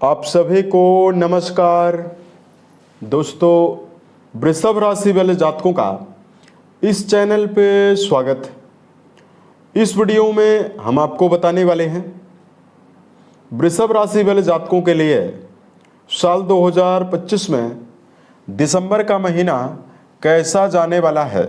आप सभी को नमस्कार। दोस्तों, वृषभ राशि वाले जातकों का इस चैनल पे स्वागत है। इस वीडियो में हम आपको बताने वाले हैं वृषभ राशि वाले जातकों के लिए साल 2025 में दिसंबर का महीना कैसा जाने वाला है।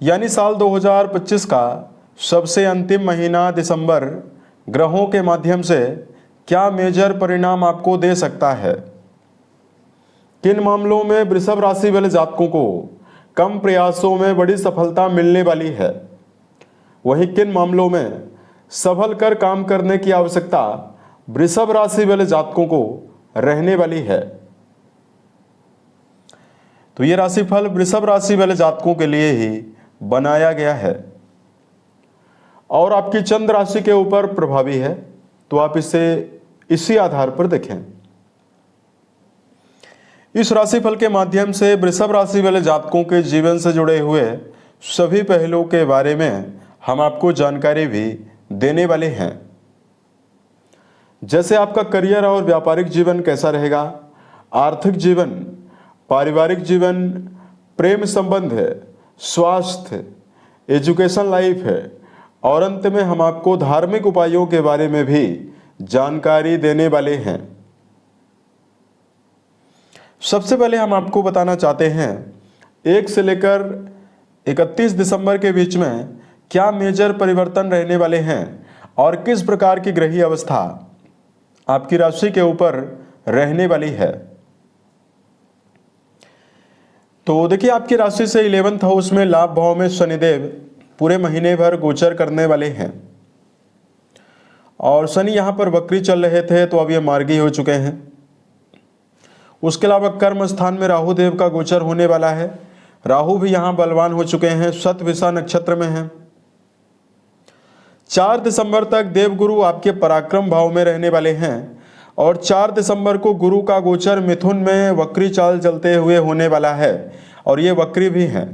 यानी साल 2025 का सबसे अंतिम महीना दिसंबर ग्रहों के माध्यम से क्या मेजर परिणाम आपको दे सकता है। किन मामलों में वृषभ राशि वाले जातकों को कम प्रयासों में बड़ी सफलता मिलने वाली है, वहीं किन मामलों में संभल कर काम करने की आवश्यकता वृषभ राशि वाले जातकों को रहने वाली है। तो ये राशिफल वृषभ राशि वाले जातकों के लिए ही बनाया गया है और आपकी चंद्र राशि के ऊपर प्रभावी है, तो आप इसे इसी आधार पर देखें। इस राशिफल के माध्यम से वृषभ राशि वाले जातकों के जीवन से जुड़े हुए सभी पहलुओं के बारे में हम आपको जानकारी भी देने वाले हैं। जैसे आपका करियर और व्यापारिक जीवन कैसा रहेगा, आर्थिक जीवन, पारिवारिक जीवन, प्रेम संबंध है, स्वास्थ्य, एजुकेशन लाइफ है और अंत में हम आपको धार्मिक उपायों के बारे में भी जानकारी देने वाले हैं। सबसे पहले हम आपको बताना चाहते हैं 1 से लेकर 31 दिसंबर के बीच में क्या मेजर परिवर्तन रहने वाले हैं और किस प्रकार की ग्रहीय अवस्था आपकी राशि के ऊपर रहने वाली है। तो देखिए, आपकी राशि से 11th हाउस में लाभ भाव में शनिदेव पूरे महीने भर गोचर करने वाले हैं और शनि यहाँ पर वक्री चल रहे थे, तो अब ये मार्गी हो चुके हैं। उसके अलावा कर्म स्थान में राहु देव का गोचर होने वाला है। राहु भी यहाँ बलवान हो चुके हैं, शतभिषा नक्षत्र में हैं। 4 दिसंबर तक देवगुरु आपके पराक्रम भाव में रहने वाले हैं और 4 दिसंबर को गुरु का गोचर मिथुन में वक्री चाल चलते हुए होने वाला है और ये वक्री भी हैं।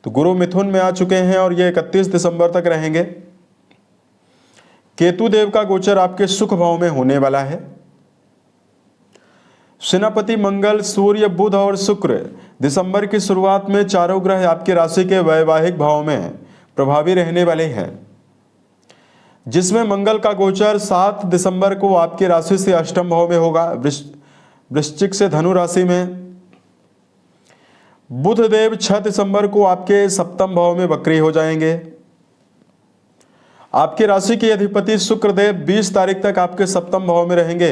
तो गुरु मिथुन में आ चुके हैं और ये 31 दिसंबर तक रहेंगे। केतु देव का गोचर आपके सुख भाव में होने वाला है। सेनापति मंगल, सूर्य, बुध और शुक्र दिसंबर की शुरुआत में चारों ग्रह आपकी राशि के वैवाहिक भाव में प्रभावी रहने वाले हैं, जिसमें मंगल का गोचर 7 दिसंबर को आपकी राशि से अष्टम भाव में होगा, वृश्चिक से धनु राशि में। बुध देव 6 दिसंबर को आपके सप्तम भाव में वक्री हो जाएंगे। आपकी राशि के अधिपति शुक्र देव 20 तारीख तक आपके सप्तम भाव में रहेंगे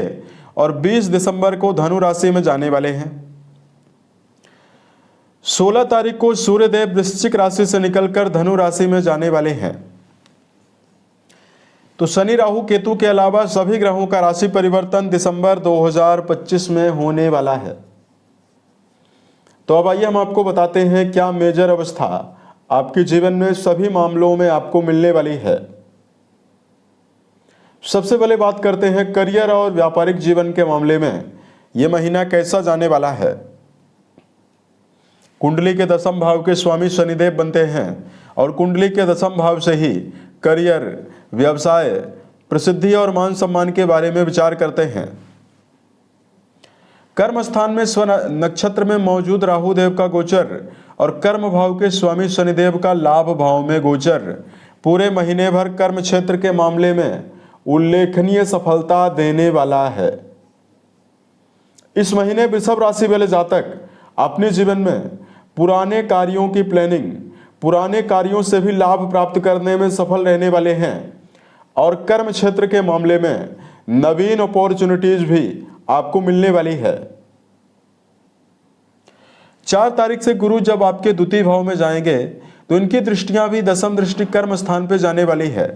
और 20 दिसंबर को धनु राशि में जाने वाले हैं। 16 तारीख को सूर्य देव वृश्चिक राशि से निकलकर धनु राशि में जाने वाले हैं। तो शनि, राहु, केतु के अलावा सभी ग्रहों का राशि परिवर्तन दिसंबर 2025 में होने वाला है। तो अब आइए हम आपको बताते हैं क्या मेजर अवस्था आपके जीवन में सभी मामलों में आपको मिलने वाली है। सबसे पहले बात करते हैं करियर और व्यापारिक जीवन के मामले में यह महीना कैसा जाने वाला है। कुंडली के 10वें भाव के स्वामी शनिदेव बनते हैं और कुंडली के 10वें भाव से ही करियर, व्यवसाय, प्रसिद्धि और मान सम्मान के बारे में विचार करते हैं। कर्म स्थान में स्व नक्षत्र में मौजूद राहु देव का गोचर और कर्म भाव के स्वामी शनिदेव का लाभ भाव में गोचर पूरे महीने भर कर्म क्षेत्र के मामले में उल्लेखनीय सफलता देने वाला है। इस महीने वृषभ राशि वाले जातक अपने जीवन में पुराने कार्यों की प्लानिंग, पुराने कार्यों से भी लाभ प्राप्त करने में सफल रहने वाले हैं और कर्म क्षेत्र के मामले में नवीन अपॉर्चुनिटीज भी आपको मिलने वाली है। 4 तारीख से गुरु जब आपके द्वितीय भाव में जाएंगे तो इनकी दृष्टियां भी 10वीं दृष्टि कर्म स्थान पर जाने वाली है।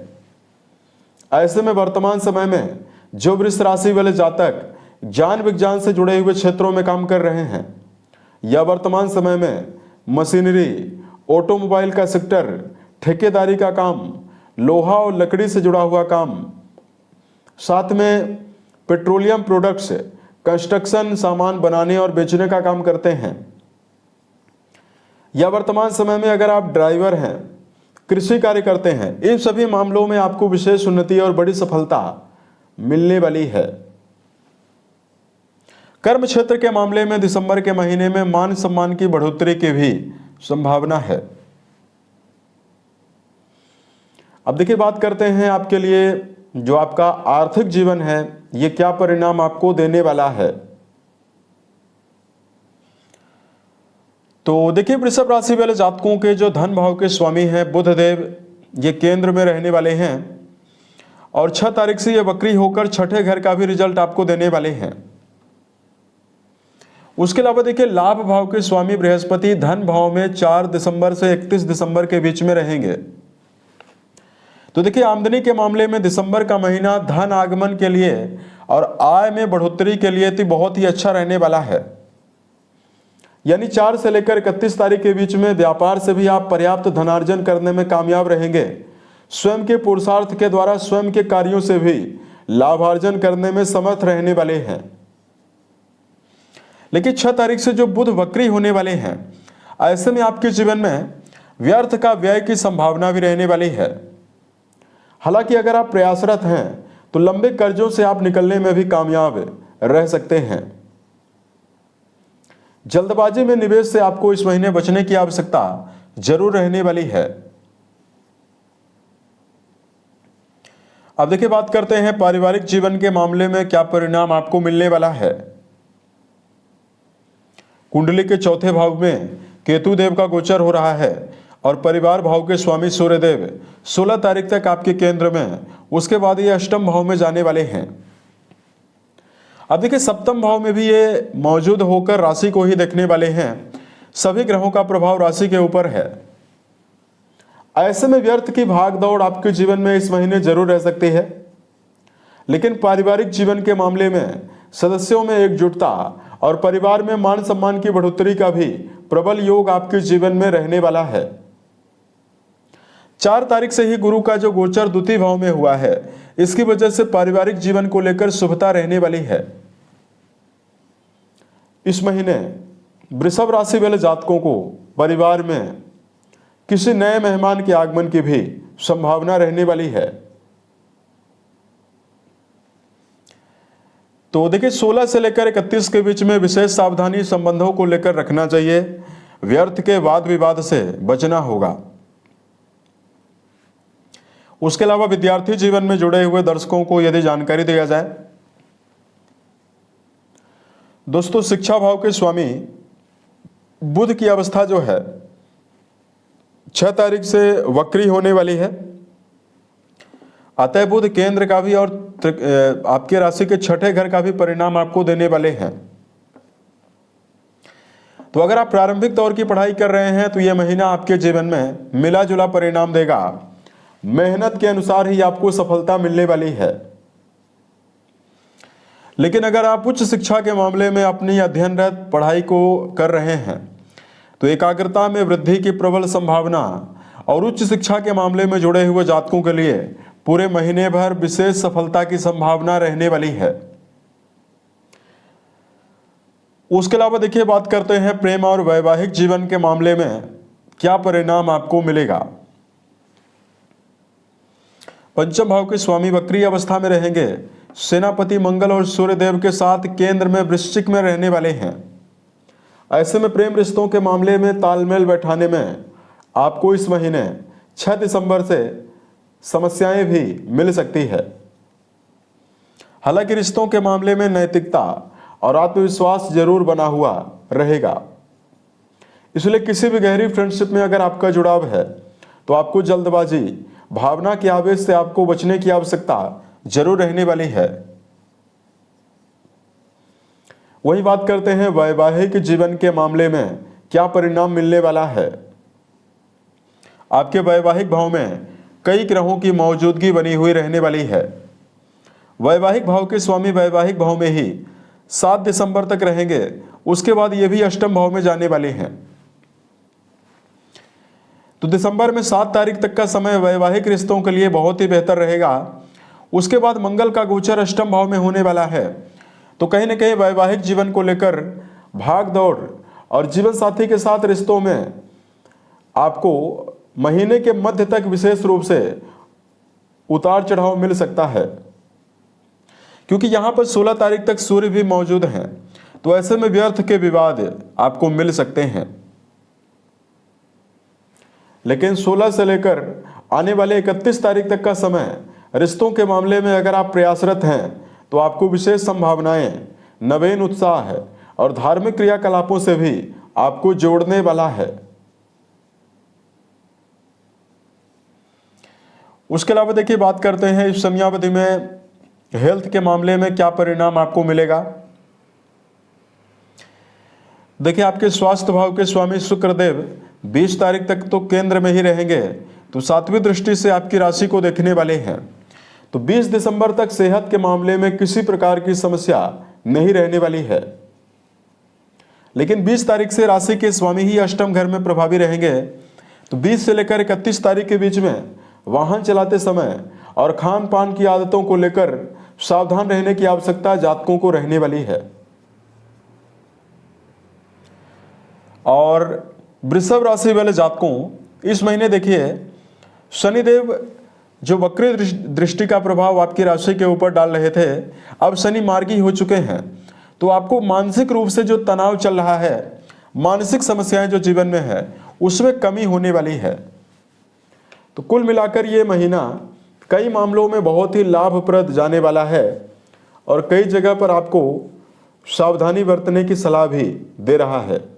ऐसे में वर्तमान समय में जो वृष राशि वाले जातक ज्ञान विज्ञान से जुड़े हुए क्षेत्रों में काम कर रहे हैं या वर्तमान समय में मशीनरी, ऑटोमोबाइल का सेक्टर, ठेकेदारी का काम, लोहा और लकड़ी से जुड़ा हुआ काम, साथ में पेट्रोलियम प्रोडक्ट्स, कंस्ट्रक्शन सामान बनाने और बेचने का काम करते हैं, या वर्तमान समय में अगर आप ड्राइवर हैं, कृषि कार्य करते हैं, इन सभी मामलों में आपको विशेष उन्नति और बड़ी सफलता मिलने वाली है। कर्म क्षेत्र के मामले में दिसंबर के महीने में मान सम्मान की बढ़ोतरी की भी संभावना है। अब देखिए, बात करते हैं आपके लिए जो आपका आर्थिक जीवन है, ये क्या परिणाम आपको देने वाला है। तो देखिए, वृषभ राशि वाले जातकों के जो धन भाव के स्वामी हैं बुध देव, ये केंद्र में रहने वाले हैं और 6 तारीख से ये वक्री होकर छठे घर का भी रिजल्ट आपको देने वाले हैं। उसके अलावा देखिए, लाभ भाव के स्वामी बृहस्पति धन भाव में 4 दिसंबर से 31 दिसंबर के बीच में रहेंगे। तो देखिए, आमदनी के मामले में दिसंबर का महीना धन आगमन के लिए और आय में बढ़ोतरी के लिए तो बहुत ही अच्छा रहने वाला है। यानी 4 से लेकर 31 तारीख के बीच में व्यापार से भी आप पर्याप्त धनार्जन करने में कामयाब रहेंगे। स्वयं के पुरुषार्थ के द्वारा स्वयं के कार्यों से भी लाभार्जन करने में समर्थ रहने वाले हैं। लेकिन 6 तारीख से जो बुध वक्री होने वाले हैं, ऐसे में आपके जीवन में व्यर्थ का व्यय की संभावना भी रहने वाली है। हालांकि अगर आप प्रयासरत हैं तो लंबे कर्जों से आप निकलने में भी कामयाब रह सकते हैं। जल्दबाजी में निवेश से आपको इस महीने बचने की आवश्यकता जरूर रहने वाली है। अब देखिए, बात करते हैं पारिवारिक जीवन के मामले में क्या परिणाम आपको मिलने वाला है। कुंडली के चौथे भाव में केतु देव का गोचर हो रहा है और परिवार भाव के स्वामी सूर्यदेव 16 तारीख तक आपके केंद्र में, उसके बाद ये अष्टम भाव में जाने वाले हैं। अब देखिए, सप्तम भाव में भी ये मौजूद होकर राशि को ही देखने वाले हैं। सभी ग्रहों का प्रभाव राशि के ऊपर है। ऐसे में व्यर्थ की भाग दौड़ आपके जीवन में इस महीने जरूर रह सकती है। लेकिन पारिवारिक जीवन के मामले में सदस्यों में एकजुटता और परिवार में मान सम्मान की बढ़ोतरी का भी प्रबल योग आपके जीवन में रहने वाला है। 4 तारीख से ही गुरु का जो गोचर द्वितीय भाव में हुआ है, इसकी वजह से पारिवारिक जीवन को लेकर शुभता रहने वाली है। इस महीने वृषभ राशि वाले जातकों को परिवार में किसी नए मेहमान के आगमन की भी संभावना रहने वाली है। तो देखिए, 16 से लेकर 31 के बीच में विशेष सावधानी संबंधों को लेकर रखना चाहिए। व्यर्थ के वाद विवाद से बचना होगा। उसके अलावा विद्यार्थी जीवन में जुड़े हुए दर्शकों को यदि जानकारी दिया जाए, दोस्तों, शिक्षा भाव के स्वामी बुध की अवस्था जो है 6 तारीख से वक्री होने वाली है। अतः बुध केंद्र का भी और आपके राशि के छठे घर का भी परिणाम आपको देने वाले हैं। तो अगर आप प्रारंभिक दौर की पढ़ाई कर रहे हैं तो यह महीना आपके जीवन में मिला जुला परिणाम देगा। मेहनत के अनुसार ही आपको सफलता मिलने वाली है। लेकिन अगर आप उच्च शिक्षा के मामले में अपनी अध्ययनरत पढ़ाई को कर रहे हैं तो एकाग्रता में वृद्धि की प्रबल संभावना और उच्च शिक्षा के मामले में जुड़े हुए जातकों के लिए पूरे महीने भर विशेष सफलता की संभावना रहने वाली है। उसके अलावा देखिए, बात करते हैं प्रेम और वैवाहिक जीवन के मामले में क्या परिणाम आपको मिलेगा। पंचम भाव के स्वामी वक्री अवस्था में रहेंगे। सेनापति मंगल और सूर्यदेव के साथ केंद्र में वृश्चिक में रहने वाले हैं। ऐसे में प्रेम रिश्तों के मामले में तालमेल बैठाने में आपको इस महीने 6 दिसंबर से समस्याएं भी मिल सकती है। हालांकि रिश्तों के मामले में नैतिकता और आत्मविश्वास जरूर बना हुआ रहेगा। इसलिए किसी भी गहरी फ्रेंडशिप में अगर आपका जुड़ाव है तो आपको जल्दबाजी, भावना के आवेश से आपको बचने की आवश्यकता जरूर रहने वाली है। वही बात करते हैं वैवाहिक जीवन के मामले में क्या परिणाम मिलने वाला है। आपके वैवाहिक भाव में कई ग्रहों की मौजूदगी बनी हुई रहने वाली है। वैवाहिक भाव के स्वामी वैवाहिक भाव में ही 7 दिसंबर तक रहेंगे। उसके बाद ये भी अष्टम भाव में जाने वाले हैं। तो दिसंबर में 7 तारीख तक का समय वैवाहिक रिश्तों के लिए बहुत ही बेहतर रहेगा। उसके बाद मंगल का गोचर अष्टम भाव में होने वाला है। तो कहीं ना कहीं वैवाहिक जीवन को लेकर भाग दौड़ और जीवन साथी के साथ रिश्तों में आपको महीने के मध्य तक विशेष रूप से उतार चढ़ाव मिल सकता है। क्योंकि यहां पर 16 तारीख तक सूर्य भी मौजूद हैं, तो ऐसे में व्यर्थ के विवाद आपको मिल सकते हैं। लेकिन 16 से लेकर आने वाले 31 तारीख तक का समय रिश्तों के मामले में अगर आप प्रयासरत हैं तो आपको विशेष संभावनाएं, नवीन उत्साह है और धार्मिक क्रियाकलापों से भी आपको जोड़ने वाला है। उसके अलावा देखिए, बात करते हैं इस समयावधि में हेल्थ के मामले में क्या परिणाम आपको मिलेगा। देखिए, आपके स्वास्थ्य भाव के स्वामी शुक्रदेव 20 तारीख तक तो केंद्र में ही रहेंगे, तो 7वीं दृष्टि से आपकी राशि को देखने वाले हैं। तो 20 दिसंबर तक सेहत के मामले में किसी प्रकार की समस्या नहीं रहने वाली है। लेकिन 20 तारीख से राशि के स्वामी ही अष्टम घर में प्रभावी रहेंगे, तो 20 से लेकर 31 तारीख के बीच में वाहन चलाते समय और खान पान की आदतों को लेकर सावधान रहने की आवश्यकता जातकों को रहने वाली है। और वृषभ राशि वाले जातकों, इस महीने देखिए शनिदेव जो वक्री दृष्टि का प्रभाव आपकी राशि के ऊपर डाल रहे थे, अब शनि मार्गी हो चुके हैं, तो आपको मानसिक रूप से जो तनाव चल रहा है, मानसिक समस्याएं जो जीवन में है, उसमें कमी होने वाली है। तो कुल मिलाकर ये महीना कई मामलों में बहुत ही लाभप्रद जाने वाला है और कई जगह पर आपको सावधानी बरतने की सलाह भी दे रहा है।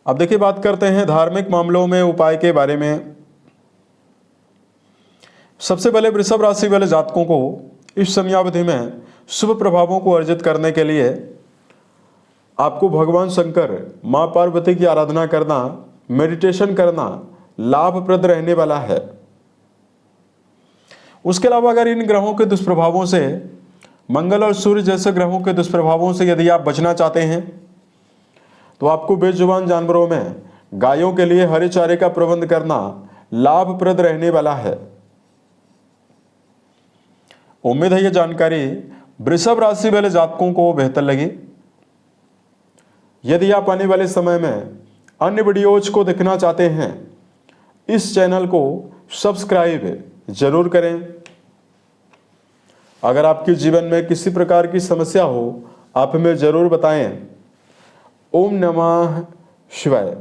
अब देखिए, बात करते हैं धार्मिक मामलों में उपाय के बारे में। सबसे पहले वृषभ राशि वाले जातकों को इस समयावधि में शुभ प्रभावों को अर्जित करने के लिए आपको भगवान शंकर, मां पार्वती की आराधना करना, मेडिटेशन करना लाभप्रद रहने वाला है। उसके अलावा अगर इन ग्रहों के दुष्प्रभावों से, मंगल और सूर्य जैसे ग्रहों के दुष्प्रभावों से यदि आप बचना चाहते हैं, तो आपको बेजुबान जानवरों में गायों के लिए हरे चारे का प्रबंध करना लाभप्रद रहने वाला है। उम्मीद है यह जानकारी वृषभ राशि वाले जातकों को बेहतर लगी। यदि आप आने वाले समय में अन्य वीडियोज को देखना चाहते हैं, इस चैनल को सब्सक्राइब जरूर करें। अगर आपके जीवन में किसी प्रकार की समस्या हो, आप हमें जरूर बताएं। ओम नमः शिवाय।